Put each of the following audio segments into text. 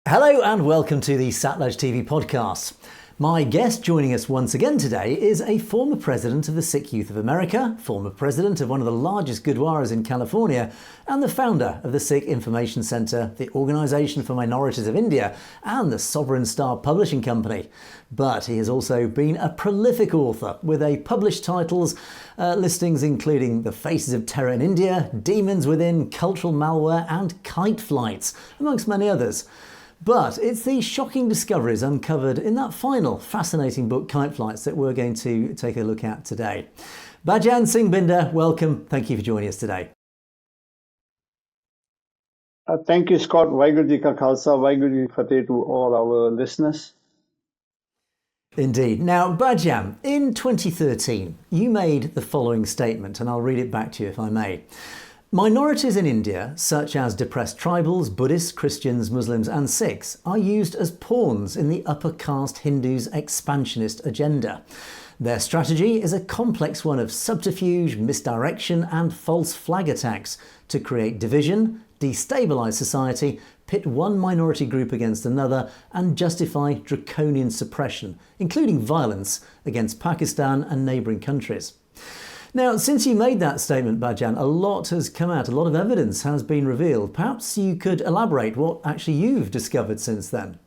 Hello and welcome to the Satluj TV podcast. My guest joining us once again today is a former president of the Sikh Youth of America, former president of one of the largest gurdwaras in California, and the founder of the Sikh Information Centre, the Organisation for Minorities of India, and the Sovereign Star Publishing Company. But he has also been a prolific author with published titles, listings including The Faces of Terror in India, Demons Within, Cultural Malware, and Kite Flights, amongst many others. But it's the shocking discoveries uncovered in that final fascinating book, Kite Flights, that we're going to take a look at today. Bhajan Singh Bhinder, welcome. Thank you for joining us today. Thank you, Scott. Waheguru Ji Ka Khalsa, Waheguru Ji Fateh to all our listeners. Indeed. Now, Bhajan, in 2013, you made the following statement, and I'll read it back to you if I may. Minorities in India, such as depressed tribals, Buddhists, Christians, Muslims and Sikhs, are used as pawns in the upper caste Hindus' expansionist agenda. Their strategy is a complex one of subterfuge, misdirection and false flag attacks to create division, destabilise society, pit one minority group against another and justify draconian suppression, including violence against Pakistan and neighbouring countries. Now, since you made that statement, Bhajan, a lot has come out, a lot of evidence has been revealed. Perhaps you could elaborate what actually you've discovered since then.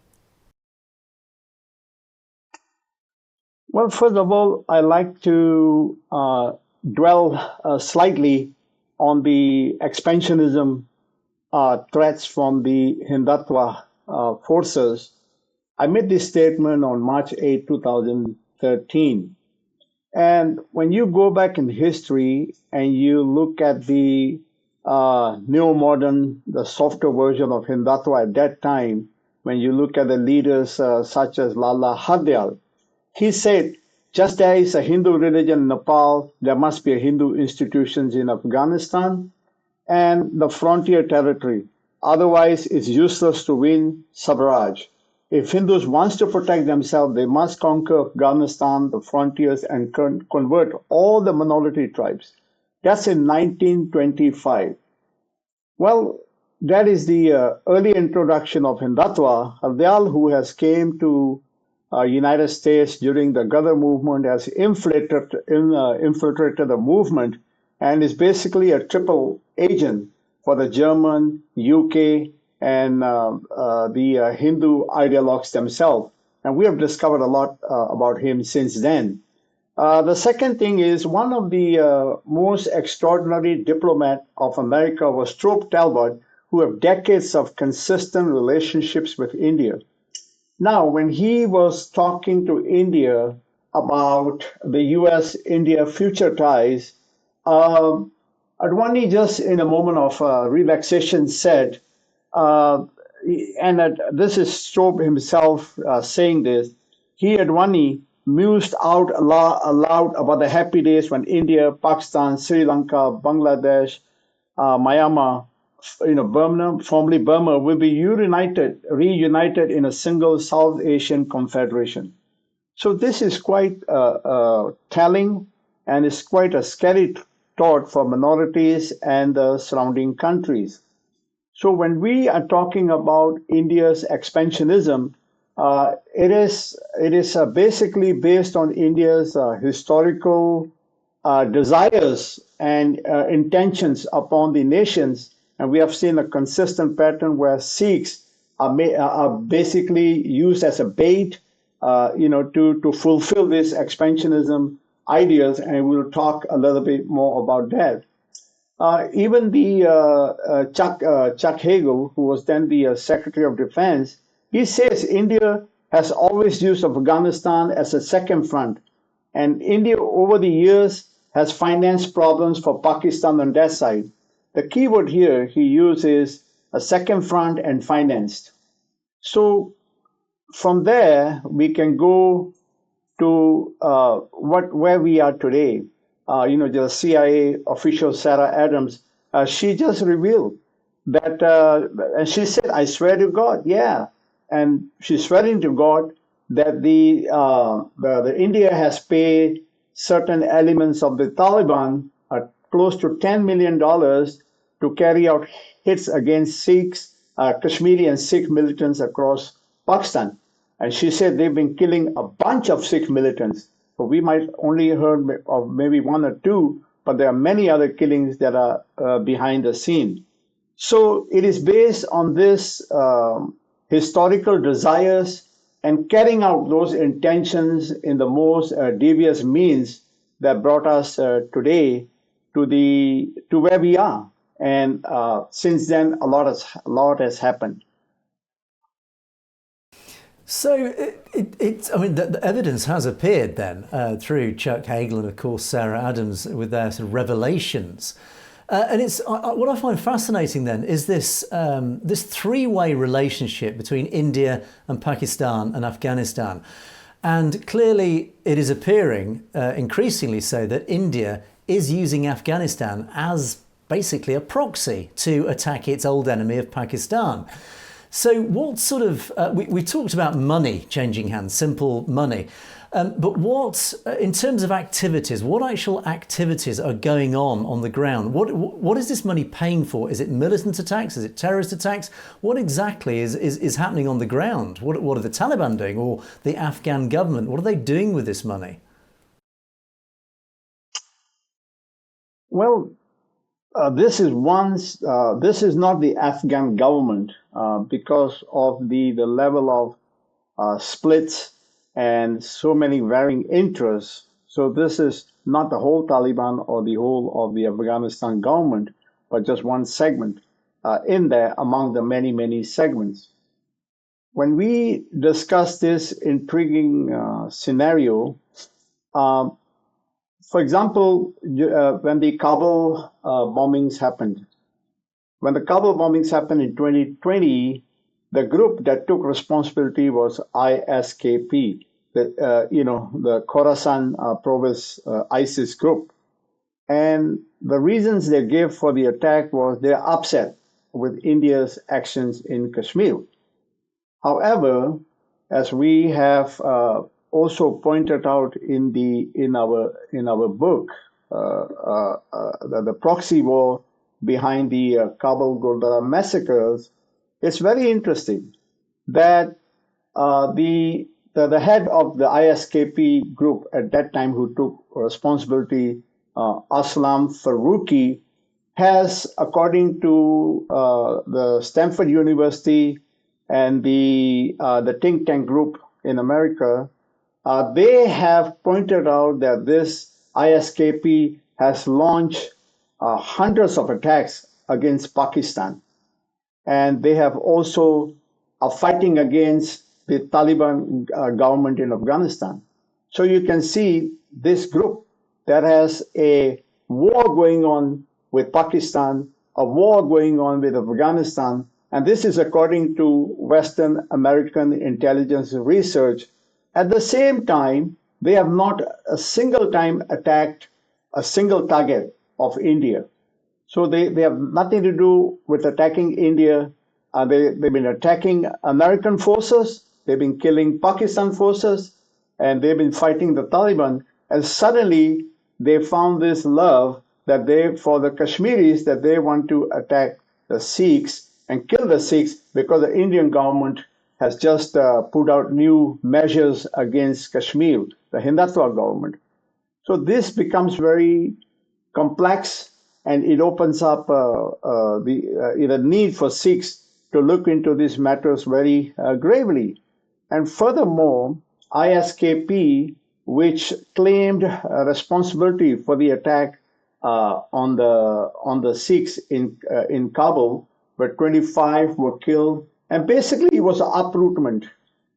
Well, first of all, I like to dwell slightly on the expansionism threats from the Hindutva forces. I made this statement on March 8, 2013. And when you go back in history and you look at the neo-modern, the softer version of Hindutva at that time, when you look at the leaders such as Lala Hardyal, he said, just as a Hindu religion in Nepal, there must be a Hindu institutions in Afghanistan and the frontier territory. Otherwise, it's useless to win Swaraj. If Hindus want to protect themselves, they must conquer Afghanistan, the frontiers, and convert all the minority tribes. That's in 1925. Well, that is the early introduction of Hindutva. Hardyal, who has came to United States during the Gadar movement, has infiltrated the movement and is basically a triple agent for the German, UK, and the Hindu ideologues themselves. And we have discovered a lot about him since then. The second thing is one of the most extraordinary diplomat of America was Thorpe Talbot, who have decades of consistent relationships with India. Now, when he was talking to India about the US-India future ties, Advani just in a moment of relaxation said, this is Thorpe himself saying this, Advani mused out aloud about the happy days when India, Pakistan, Sri Lanka, Bangladesh, Myanmar, Burma, formerly Burma, will be reunited in a single South Asian confederation. So this is quite telling, and it's quite a scary thought for minorities and the surrounding countries. So when we are talking about India's expansionism, it is basically based on India's historical desires and intentions upon the nations. And we have seen a consistent pattern where Sikhs are basically used as a bait, to fulfill this expansionism ideas. And we'll talk a little bit more about that. Even the Chuck Hagel, who was then the Secretary of Defense, he says India has always used Afghanistan as a second front. And India, over the years, has financed problems for Pakistan on that side. The key word here he uses a second front and financed. So from there, we can go to where we are today. The CIA official Sarah Adams, she just revealed that, and she said, I swear to God, yeah. And she's swearing to God that the India has paid certain elements of the Taliban close to $10 million to carry out hits against Sikhs, Kashmiri and Sikh militants across Pakistan. And she said they've been killing a bunch of Sikh militants. So we might only heard of maybe one or two, but there are many other killings that are behind the scene. So it is based on this historical desires and carrying out those intentions in the most devious means that brought us today to where we are. And since then, a lot has happened. So I mean, the evidence has appeared then through Chuck Hagel and, of course, Sarah Adams with their sort of revelations. And it's what I find fascinating then is this this three-way relationship between India and Pakistan and Afghanistan. And clearly it is appearing increasingly so that India is using Afghanistan as basically a proxy to attack its old enemy of Pakistan. So what sort of, we talked about money changing hands, simple money. But what, in terms of activities, what actual activities are going on the ground? What is this money paying for? Is it militant attacks? Is it terrorist attacks? What exactly is happening on the ground? What are the Taliban doing, or the Afghan government? What are they doing with this money? Well, this is not the Afghan government because of the level of splits and so many varying interests. So this is not the whole Taliban or the whole of the Afghanistan government, but just one segment in there among the many, many segments. When we discuss this intriguing scenario, for example, when the Kabul bombings happened, in 2020, the group that took responsibility was ISKP, the Khorasan province ISIS group. And the reasons they gave for the attack was they're upset with India's actions in Kashmir. However, as we have also pointed out in our book, the proxy war behind the Kabul Gurdwara massacres, it's very interesting that the head of the ISKP group at that time, who took responsibility, Aslam Farooqi, has, according to the Stanford University and the think tank group in America, they have pointed out that this ISKP has launched hundreds of attacks against Pakistan. And they have also are fighting against the Taliban government in Afghanistan. So you can see this group that has a war going on with Pakistan, a war going on with Afghanistan, and this is according to Western American intelligence research. At the same time, they have not a single time attacked a single target of India. So they have nothing to do with attacking India. They've been attacking American forces, they've been killing Pakistan forces, and they've been fighting the Taliban. And suddenly they found this love that for the Kashmiris, that they want to attack the Sikhs and kill the Sikhs because the Indian government has just put out new measures against Kashmir, the Hindutva government. So this becomes very complex, and it opens up the need for Sikhs to look into these matters very gravely. And furthermore, ISKP, which claimed responsibility for the attack on the Sikhs in Kabul, where 25 were killed, and basically it was an uprootment.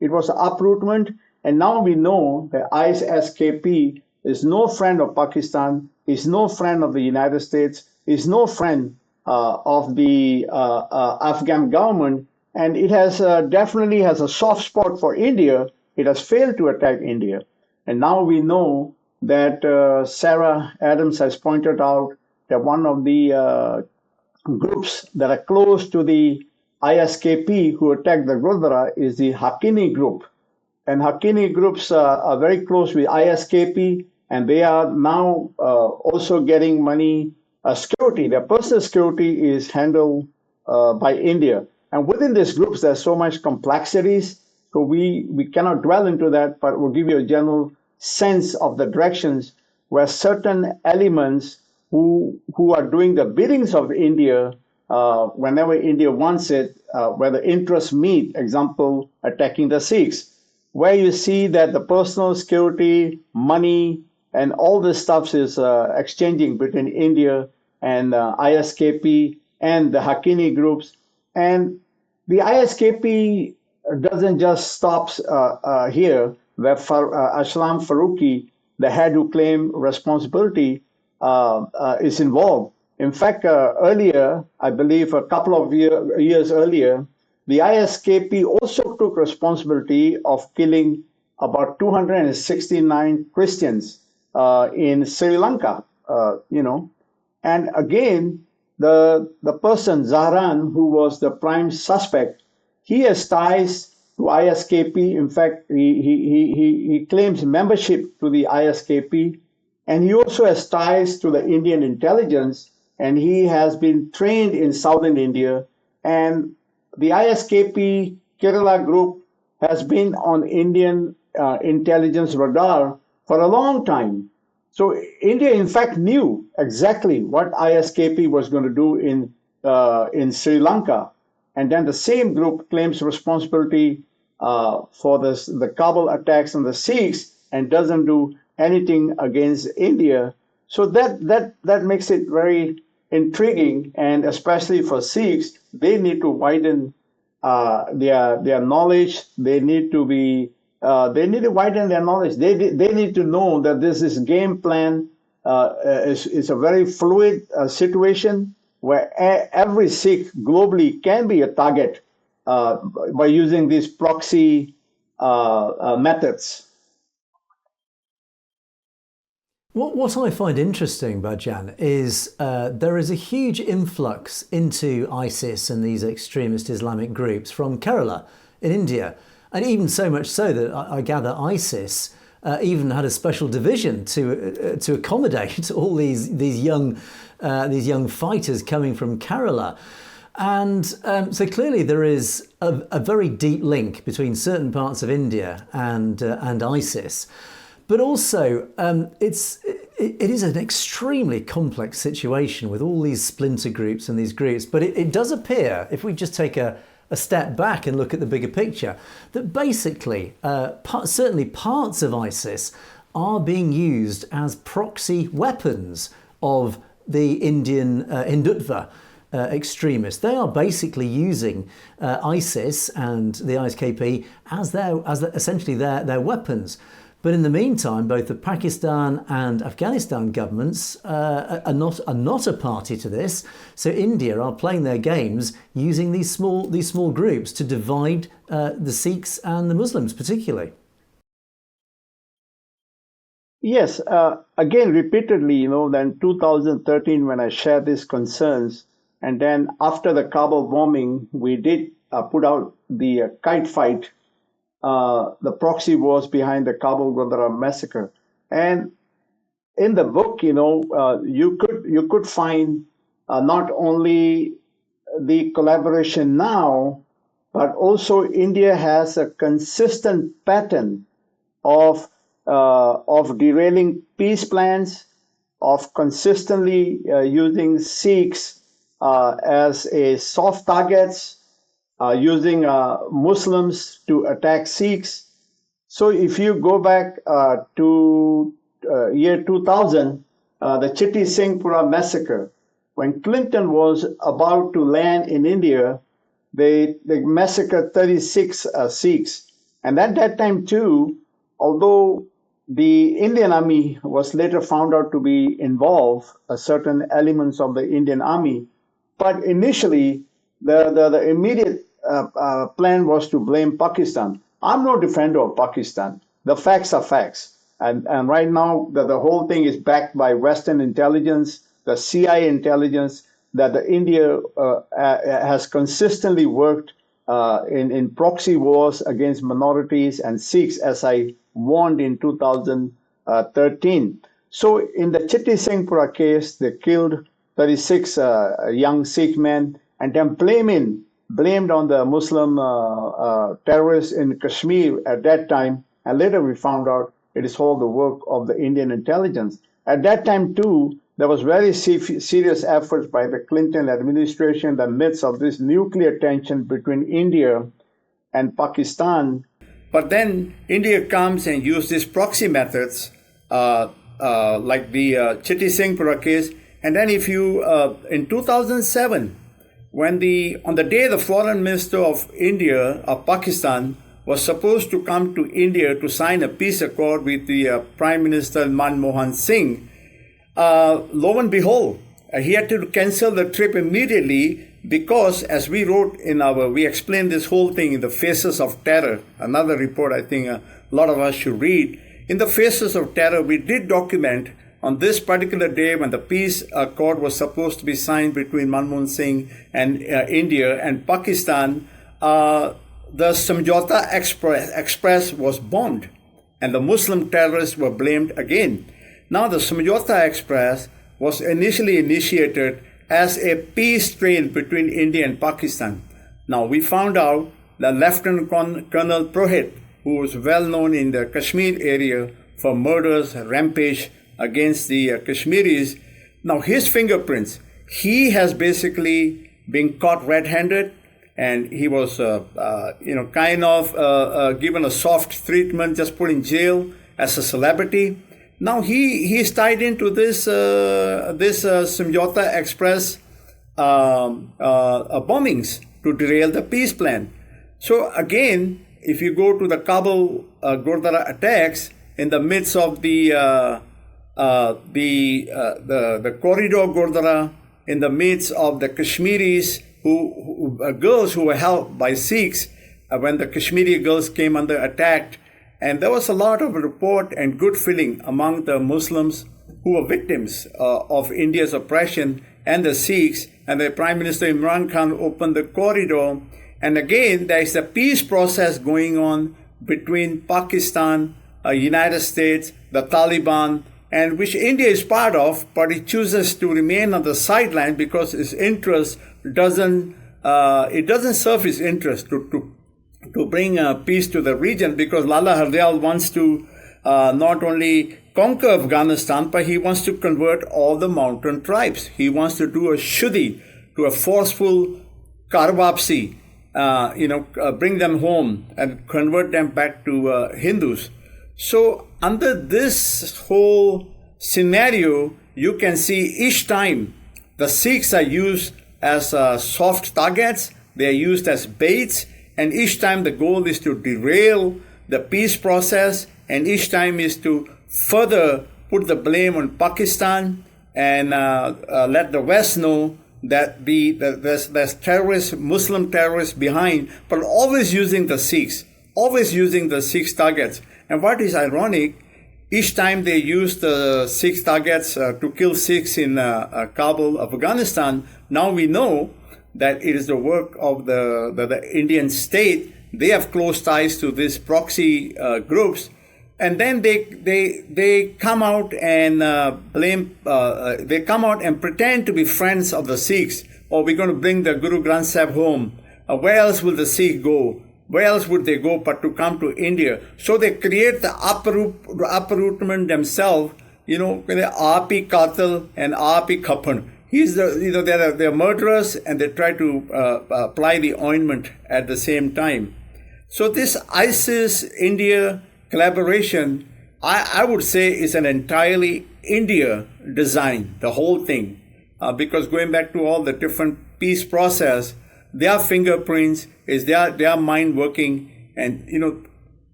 It was an uprootment, and now we know that ISKP is no friend of Pakistan, is no friend of the United States, is no friend of the Afghan government, and it has definitely has a soft spot for India. It has failed to attack India. And now we know that Sarah Adams has pointed out that one of the groups that are close to the ISKP who attacked the Gurdwara is the Haqqani group. And Haqqani groups are very close with ISKP, and they are now also getting money security. Their personal security is handled by India. And within these groups, there's so much complexities. So we cannot dwell into that, but we'll give you a general sense of the directions where certain elements who are doing the biddings of India, whenever India wants it, where the interests meet, example, attacking the Sikhs, where you see that the personal security, money, and all this stuff is exchanging between India and ISKP and the Haqqani groups. And the ISKP doesn't just stop here, where Aslam Faruqi, the head who claimed responsibility, is involved. In fact, earlier, I believe a couple of years earlier, the ISKP also took responsibility of killing about 269 Christians in Sri Lanka, And again, the person, Zahran, who was the prime suspect, he has ties to ISKP. In fact, he claims membership to the ISKP, and he also has ties to the Indian intelligence, and he has been trained in southern India. And the ISKP Kerala group has been on Indian intelligence radar for a long time. So India, in fact, knew exactly what ISKP was going to do in Sri Lanka. And then the same group claims responsibility for the Kabul attacks on the Sikhs and doesn't do anything against India. So that makes it very intriguing, and especially for Sikhs, they need to widen their knowledge. They need to widen their knowledge. They need to know that this game plan is a very fluid situation where every Sikh globally can be a target by using these proxy methods. What I find interesting, Bhajan, is there is a huge influx into ISIS and these extremist Islamic groups from Kerala in India. And even so much so that I gather ISIS even had a special division to accommodate all these young fighters coming from Kerala. And so clearly there is a very deep link between certain parts of India and ISIS. But also, it is an extremely complex situation with all these splinter groups and these groups. But it does appear, if we just take a step back and look at the bigger picture, that basically, certainly parts of ISIS are being used as proxy weapons of the Indian Hindutva extremists. They are basically using ISIS and the ISKP as essentially their weapons. But in the meantime, both the Pakistan and Afghanistan governments are not a party to this. So India are playing their games using these small groups to divide the Sikhs and the Muslims, particularly. Yes, again, repeatedly, then 2013 when I shared these concerns, and then after the Kabul bombing, we did put out the kite fight. The proxy wars behind the Kabul Gurdwara massacre, and in the book, you could find not only the collaboration now, but also India has a consistent pattern of derailing peace plans, of consistently using Sikhs as a soft targets. Using Muslims to attack Sikhs. So if you go back to year 2000, the Chitti Singhpura massacre, when Clinton was about to land in India, they massacred 36 Sikhs. And at that time too, although the Indian army was later found out to be involved, certain elements of the Indian army, but initially the immediate plan was to blame Pakistan. I'm no defender of Pakistan. The facts are facts. And right now, the whole thing is backed by Western intelligence, the CIA intelligence, that India has consistently worked in proxy wars against minorities and Sikhs, as I warned in 2013. So in the Chitti Singhpura case, they killed 36 young Sikh men and then blaming blamed on the Muslim terrorists in Kashmir at that time. And later we found out it is all the work of the Indian intelligence. At that time, too, there was very serious efforts by the Clinton administration in the midst of this nuclear tension between India and Pakistan. But then India comes and uses these proxy methods, like the Chitty Singhpura case. And then if you, in 2007, on the day the foreign minister of Pakistan, was supposed to come to India to sign a peace accord with the Prime Minister Manmohan Singh, lo and behold, he had to cancel the trip immediately because, as we wrote we explained this whole thing in The Faces of Terror, another report I think a lot of us should read. In The Faces of Terror, we did document on this particular day when the peace accord was supposed to be signed between Manmohan Singh and India and Pakistan, the Samjhauta Express was bombed and the Muslim terrorists were blamed again. Now the Samjhauta Express was initially initiated as a peace train between India and Pakistan. Now we found out that Lieutenant Colonel Purohit, who was well known in the Kashmir area for murders, rampage against the Kashmiris, now his fingerprints, he has basically been caught red-handed, and he was, given a soft treatment, just put in jail as a celebrity. Now he's tied into this Samjhauta Express bombings to derail the peace plan. So again, if you go to the Kabul Gurdwara attacks in the midst of the corridor Gurdwara, in the midst of the Kashmiris girls who were held by Sikhs when the Kashmiri girls came under attack. And there was a lot of report and good feeling among the Muslims who were victims of India's oppression and the Sikhs. And the Prime Minister Imran Khan opened the corridor. And again, there is a peace process going on between Pakistan, United States, the Taliban, and which India is part of, but it chooses to remain on the sideline because its interest doesn't serve its interest to bring peace to the region, because Lala Hardayal wants to not only conquer Afghanistan, but he wants to convert all the mountain tribes. He wants to do a shuddhi, to a forceful karvapsi, bring them home and convert them back to Hindus. So under this whole scenario, you can see each time the Sikhs are used as soft targets, they are used as baits, and each time the goal is to derail the peace process, and each time is to further put the blame on Pakistan and let the West know that there's terrorists, Muslim terrorists behind, but always using the Sikhs targets. And what is ironic, each time they use the Sikh targets to kill Sikhs in Kabul, Afghanistan, now we know that it is the work of the Indian state. They have close ties to these proxy groups. And then they come out and they come out and pretend to be friends of the Sikhs. Or we're going to bring the Guru Granth Sahib home. Where else will the Sikh go? Where else would they go but to come to India? So they create the uprootment themselves, Aapi Qatil and Aapi Khapan. They're murderers, and they try to apply the ointment at the same time. So this ISIS-India collaboration, I would say, is an entirely India design, the whole thing. Because going back to all the different peace process, their fingerprints is their mind working. And,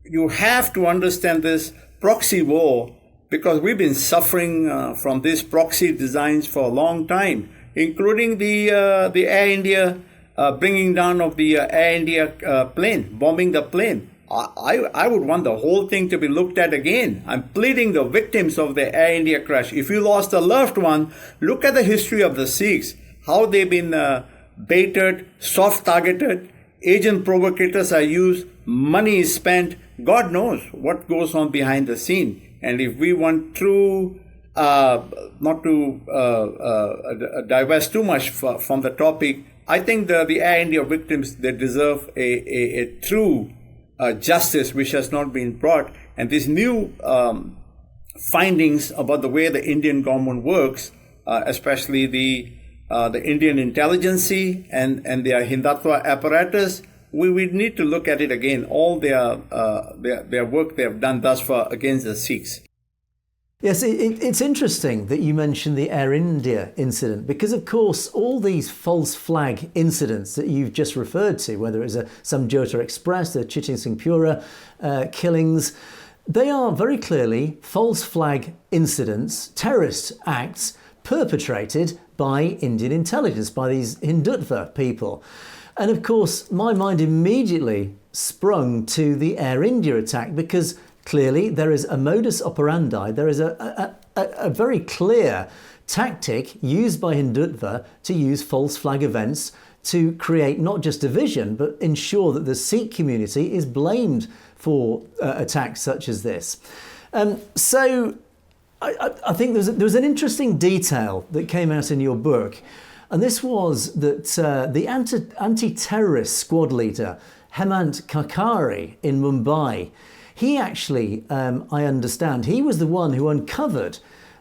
you have to understand this proxy war, because we've been suffering from these proxy designs for a long time, including the Air India, bringing down of the Air India plane, bombing the plane. I would want the whole thing to be looked at again. I'm pleading the victims of the Air India crash. If you lost a loved one, look at the history of the Sikhs, how they've been baited, soft-targeted, agent provocators are used, money is spent. God knows what goes on behind the scene. And if we want true, not to divest too much from the topic, I think the Air India victims, they deserve a true justice which has not been brought. And these new findings about the way the Indian government works, especially the Indian intelligence and their Hindutva apparatus, we need to look at it again. All their work they have done thus far against the Sikhs. Yes, it's interesting that you mentioned the Air India incident, because of course all these false flag incidents that you've just referred to, whether it's a Samjhota Express, the Chitin Singh Pura killings, they are very clearly false flag incidents, terrorist acts perpetrated by Indian intelligence, by these Hindutva people. And of course, my mind immediately sprung to the Air India attack, because clearly there is a modus operandi, there is a very clear tactic used by Hindutva to use false flag events to create not just division, but ensure that the Sikh community is blamed for attacks such as this. So I think there was an interesting detail that came out in your book, and this was that the anti-terrorist squad leader, Hemant Karkare in Mumbai, he actually, I understand, he was the one who uncovered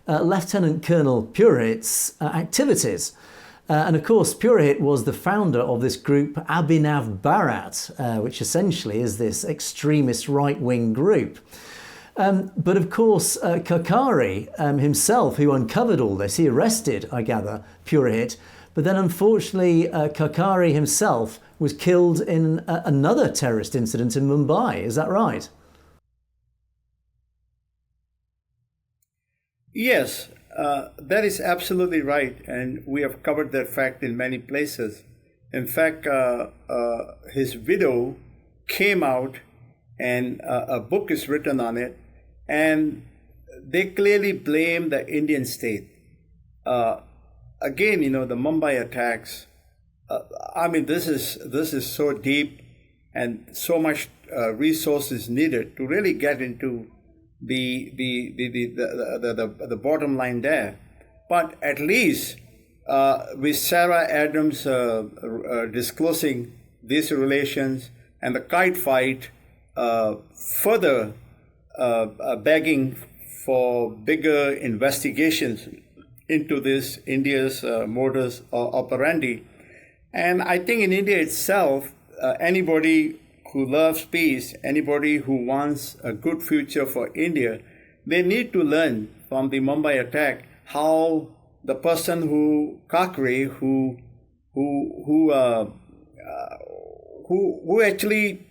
Lieutenant Colonel Purohit's activities. And of course, Purohit was the founder of this group, Akhand Bharat, which essentially is this extremist right-wing group. But of course, Karkare himself, who uncovered all this, he arrested, I gather, Purohit. But then unfortunately, Karkare himself was killed in another terrorist incident in Mumbai. Is that right? Yes, that is absolutely right. And we have covered that fact in many places. In fact, his widow came out and a book is written on it. And they clearly blame the Indian state. Again, the Mumbai attacks. I mean, this is so deep, and so much resources needed to really get into the bottom line there. But at least with Sarah Adams disclosing these relations and the kite fight, further begging for bigger investigations into this India's modus operandi. And I think in India itself, anybody who loves peace, anybody who wants a good future for India, they need to learn from the Mumbai attack how the person Karkare, who actually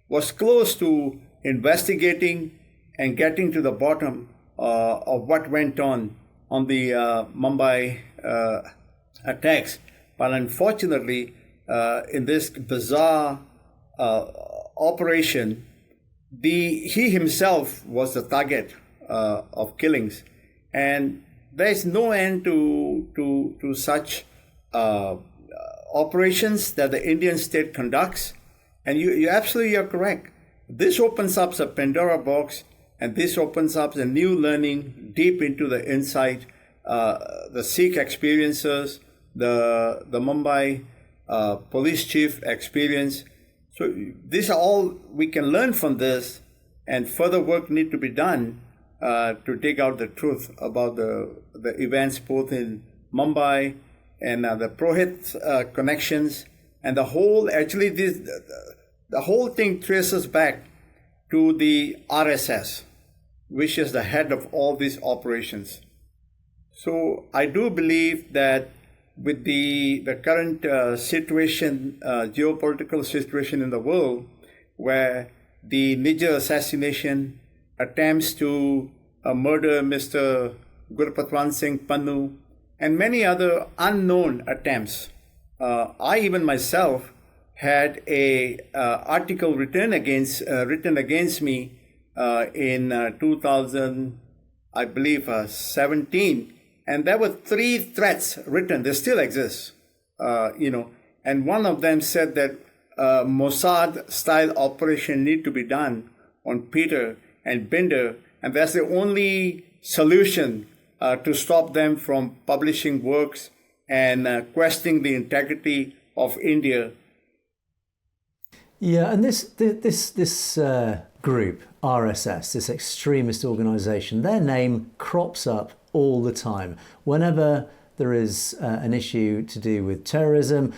was close to investigating and getting to the bottom of what went on the Mumbai attacks. But unfortunately, in this bizarre operation, he himself was the target of killings. And there is no end to such operations that the Indian state conducts. And you absolutely are correct. This opens up a Pandora box, and this opens up a new learning deep into the inside, the Sikh experiences, the Mumbai police chief experience. So these are all we can learn from this, and further work need to be done to dig out the truth about the events both in Mumbai and the Purohit connections, and the whole. Actually, the whole thing traces back to the RSS, which is the head of all these operations. So I do believe that with the current situation, geopolitical situation in the world, where the Niger assassination attempts to murder Mr. Gurpatwan Singh Pannu, and many other unknown attempts. I even myself had a article written against me in 2000, I believe, 17, and there were 3 threats written. They still exist, and one of them said that Mossad-style operation need to be done on Peter and Bhinder, and that's the only solution to stop them from publishing works and questioning the integrity of India. Yeah, and this group, RSS, this extremist organisation, their name crops up all the time. Whenever there is an issue to do with terrorism,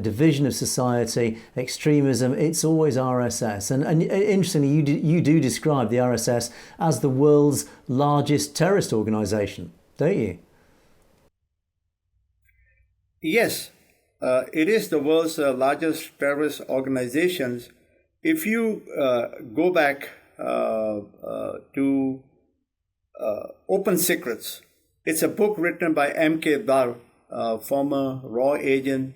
division of society, extremism, it's always RSS. And interestingly, you do describe the RSS as the world's largest terrorist organisation, don't you? Yes, it is the world's largest terrorist organizations. If you go back to Open Secrets, it's a book written by M.K. Dar, former RAW agent.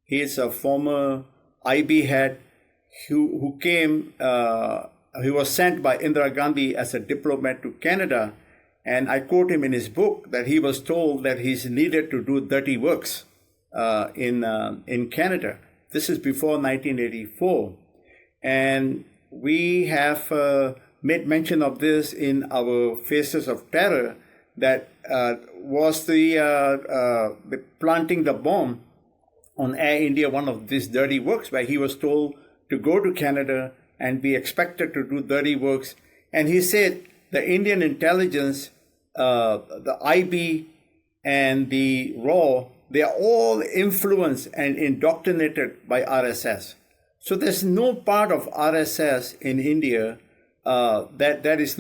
He is a former IB head who came, he was sent by Indira Gandhi as a diplomat to Canada. And I quote him in his book that he was told that he's needed to do dirty works in Canada. This is before 1984. And we have made mention of this in our Faces of Terror, that was the planting the bomb on Air India, one of these dirty works, where he was told to go to Canada and be expected to do dirty works. And he said the Indian intelligence, the IB and the RAW, they are all influenced and indoctrinated by RSS. So there's no part of RSS in India that is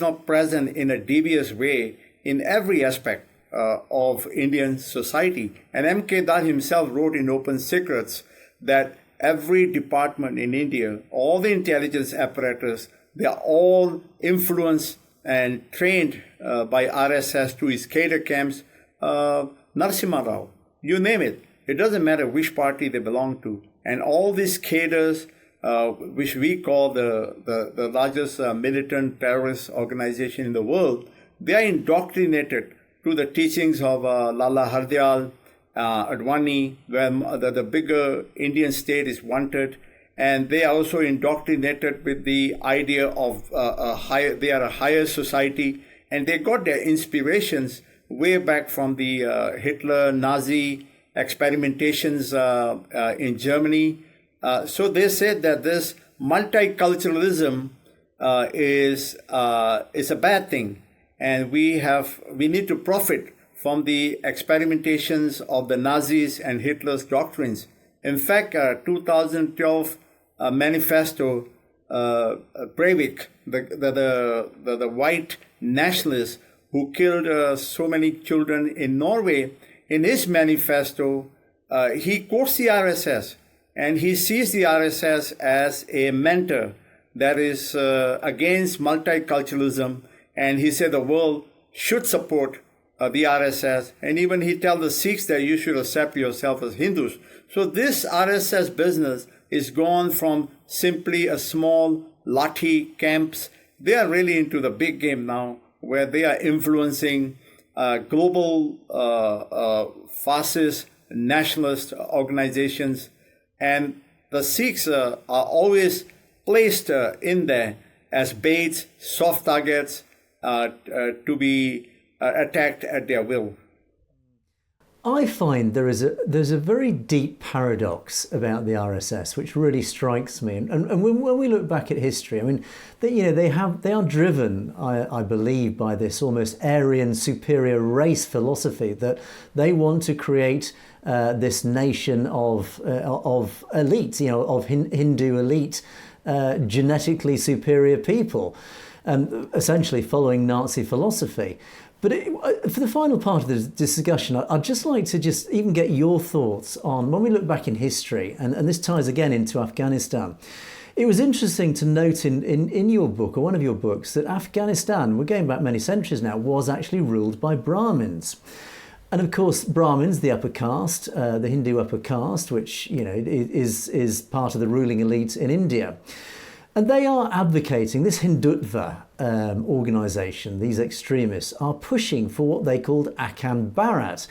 not present in a devious way in every aspect of Indian society. And M.K. Dar himself wrote in Open Secrets that every department in India, all the intelligence apparatus, they are all influenced and trained by RSS to his cadre camps. Narasimha Rao, you name it. It doesn't matter which party they belong to. And all these cadres, which we call the largest militant terrorist organization in the world, they are indoctrinated to the teachings of Lala Hardyal, Advani, where the bigger Indian state is wanted. And they are also indoctrinated with the idea of they are a higher society. And they got their inspirations way back from the Hitler, Nazi experimentations in Germany. So they said that this multiculturalism is a bad thing, and we need to profit from the experimentations of the Nazis and Hitler's doctrines. In fact, 2012 manifesto, Breivik, the white nationalist who killed so many children in Norway, in his manifesto, he quotes the RSS, and he sees the RSS as a mentor that is against multiculturalism, and he said the world should support the RSS, and even he tells the Sikhs that you should accept yourself as Hindus. So this RSS business is gone from simply a small Lathi camps. They are really into the big game now, where they are influencing global fascist nationalist organizations. And the Sikhs are always placed in there as baits, soft targets to be attacked at their will. I find there's a very deep paradox about the RSS, which really strikes me. And when we look back at history, I mean, they are driven, I believe, by this almost Aryan superior race philosophy that they want to create this nation of elite, of Hindu elite, genetically superior people, essentially following Nazi philosophy. But for the final part of this discussion, I'd just like to just even get your thoughts on when we look back in history, and this ties again into Afghanistan. It was interesting to note in your book, or one of your books, that Afghanistan, we're going back many centuries now, was actually ruled by Brahmins. And of course, Brahmins, the upper caste, the Hindu upper caste, which is part of the ruling elite in India. And they are advocating, this Hindutva organisation, these extremists, are pushing for what they called Akhand Bharat.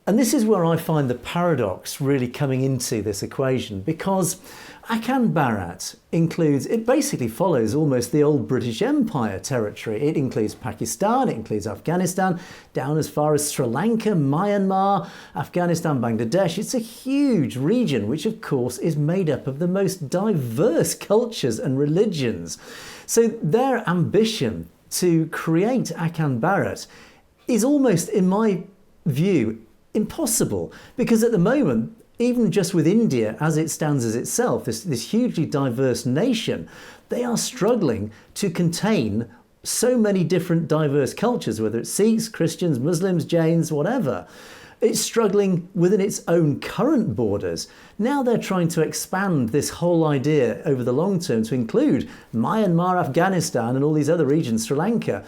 And this is where I find the paradox really coming into this equation, because Akhand Bharat it basically follows almost the old British Empire territory. It includes Pakistan, it includes Afghanistan, down as far as Sri Lanka, Myanmar, Afghanistan, Bangladesh. It's a huge region, which of course is made up of the most diverse cultures and religions. So their ambition to create Akhand Bharat is almost, in my view, impossible, because at the moment, even just with India as it stands as itself, this hugely diverse nation, they are struggling to contain so many different diverse cultures, whether it's Sikhs, Christians, Muslims, Jains, whatever. It's struggling within its own current borders. Now they're trying to expand this whole idea over the long term to include Myanmar, Afghanistan, and all these other regions, Sri Lanka.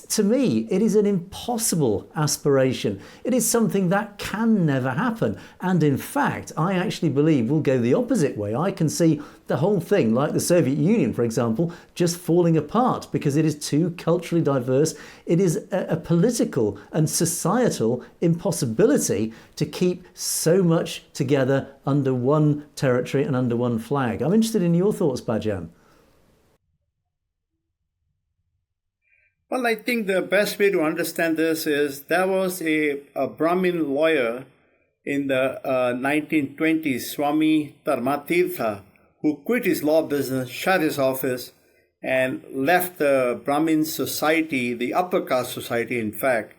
To me, it is an impossible aspiration. It is something that can never happen. And in fact, I actually believe will go the opposite way. I can see the whole thing, like the Soviet Union, for example, just falling apart because it is too culturally diverse. It is a political and societal impossibility to keep so much together under one territory and under one flag. I'm interested in your thoughts, Bhajan. Well, I think the best way to understand this is there was a Brahmin lawyer in the 1920s, Swami Dharmatirtha, who quit his law business, shut his office, and left the Brahmin society, the upper caste society, in fact,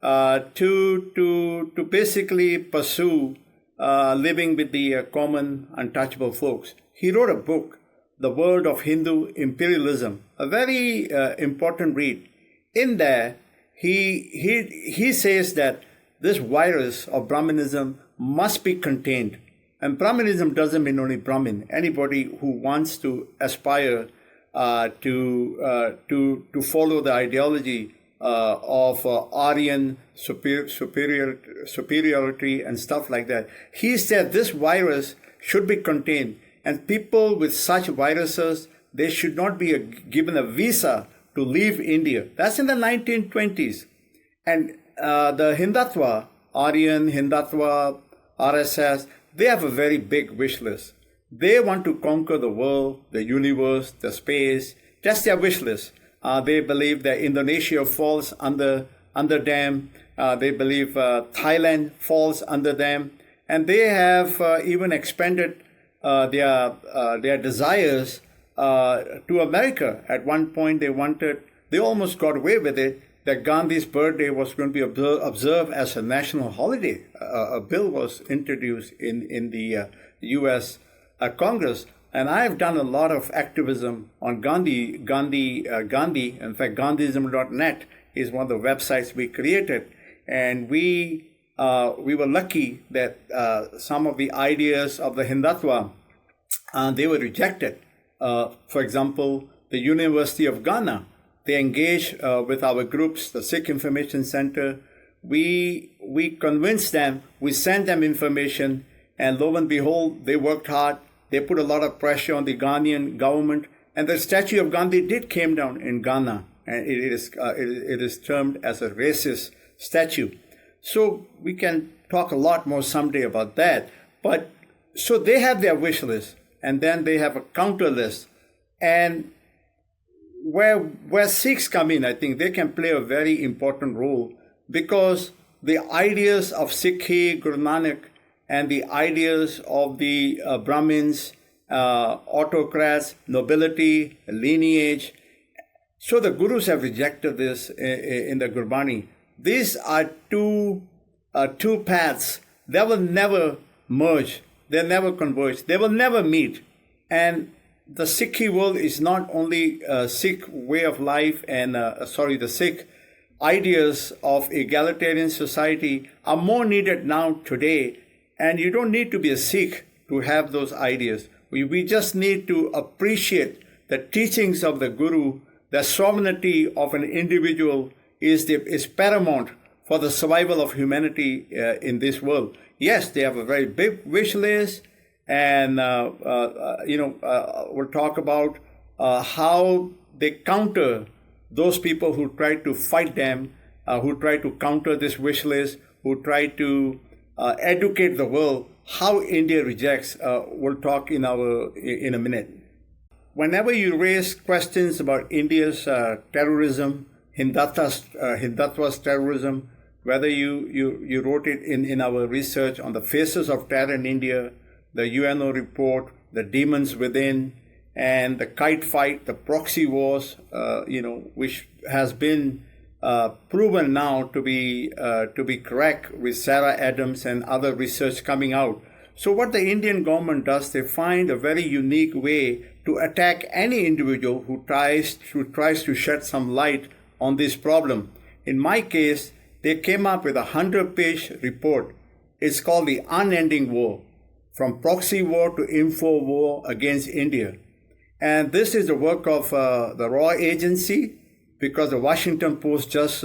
to basically pursue living with the common untouchable folks. He wrote a book, The World of Hindu Imperialism, a very important read. In there, he says that this virus of Brahmanism must be contained. And Brahmanism doesn't mean only Brahmin. Anybody who wants to aspire to follow the ideology of Aryan superiority and stuff like that. He said this virus should be contained. And people with such viruses, they should not be given a visa to leave India. That's in the 1920s. And the Hindutva, Aryan, Hindutva, RSS, they have a very big wish list. They want to conquer the world, the universe, the space. That's their wish list. They believe that Indonesia falls under them. They believe Thailand falls under them. And they have even expanded their desires to America. At one point, they almost got away with it, that Gandhi's birthday was going to be observed as a national holiday. A bill was introduced in the U.S. Congress. And I have done a lot of activism on Gandhi. In fact, Gandhism.net is one of the websites we created. And we were lucky that some of the ideas of the Hindutva, they were rejected. For example, the University of Ghana, they engaged with our groups, the Sikh Information Center. We convinced them, we sent them information, and lo and behold, they worked hard. They put a lot of pressure on the Ghanaian government, and the statue of Gandhi did came down in Ghana, and it is termed as a racist statue. So we can talk a lot more someday about that. But so they have their wish list, and then they have a counter list. And where Sikhs come in, I think they can play a very important role, because the ideas of Sikhi, Guru Nanak, and the ideas of the Brahmins, autocrats, nobility, lineage. So the Gurus have rejected this in the Gurbani. These are two paths. They will never merge. They'll never converge. They will never meet. And the Sikhi world is not only a Sikh way of life and, the Sikh ideas of egalitarian society are more needed now today. And you don't need to be a Sikh to have those ideas. We just need to appreciate the teachings of the Guru. The sovereignty of an individual is paramount for the survival of humanity in this world. Yes, they have a very big wish list, and we'll talk about how they counter those people who try to fight them, who try to counter this wish list, who try to educate the world how India rejects. We'll talk in a minute. Whenever you raise questions about India's terrorism, Hindutva's terrorism, whether you wrote it in our research on the faces of terror in India, the UNO report, the demons within, and the kite fight, the proxy wars, which has been proven now to be correct with Sarah Adams and other research coming out. So what the Indian government does, they find a very unique way to attack any individual who tries to shed some light on this problem. In my case, they came up with a 100-page report. It's called The Unending War, from proxy war to info war against India. And this is the work of the raw agency, because the Washington Post just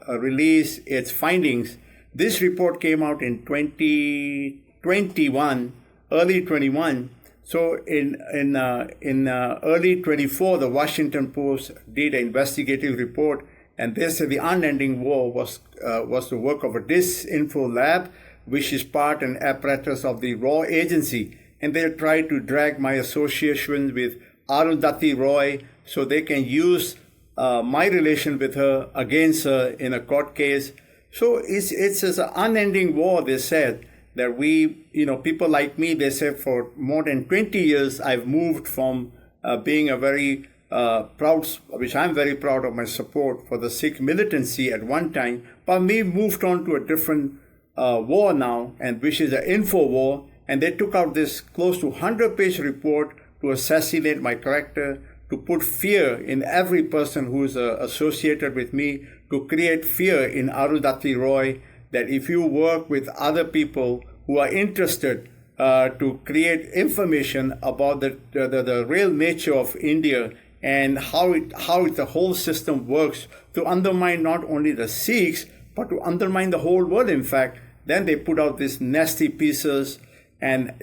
released its findings. This report came out in 2021, early 21. So in early 24, the Washington Post did an investigative report, and they said the unending war was the work of a disinfo lab, which is part and apparatus of the raw agency. And they tried to drag my association with Arundhati Roy so they can use my relation with her against her in a court case. So it's an unending war, they said, that people like me, they said for more than 20 years, I've moved from being a very proud, which I'm very proud of my support for the Sikh militancy at one time, but we moved on to a different war now, and which is an info war, and they took out this close to 100-page report to assassinate my character, to put fear in every person who is associated with me, to create fear in Arundhati Roy, that if you work with other people who are interested to create information about the real nature of India and how the whole system works, to undermine not only the Sikhs, but to undermine the whole world, in fact, then they put out these nasty pieces, and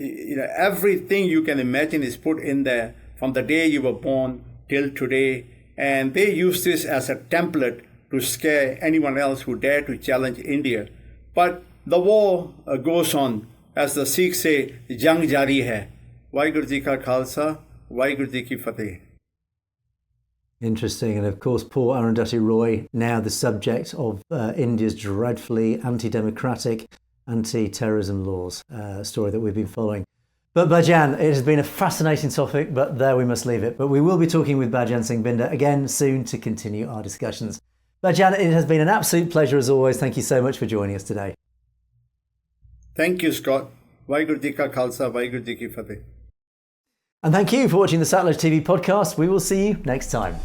everything you can imagine is put in there from the day you were born till today. And they use this as a template to scare anyone else who dare to challenge India. But the war goes on. As the Sikhs say, jang jari hai. Waheguru Ji ka Khalsa, Waheguru Ji ki Fateh. Interesting. And of course, poor Arundhati Roy, now the subject of India's dreadfully anti-democratic, anti-terrorism laws, story that we've been following. But Bhajan, it has been a fascinating topic, but there we must leave it. But we will be talking with Bhajan Singh Bhinder again soon to continue our discussions. Bhajan, it has been an absolute pleasure as always. Thank you so much for joining us today. Thank you, Scott. Waheguru Ji ka Khalsa, Waheguru Ji ki Fateh. And thank you for watching the Satluj TV podcast. We will see you next time.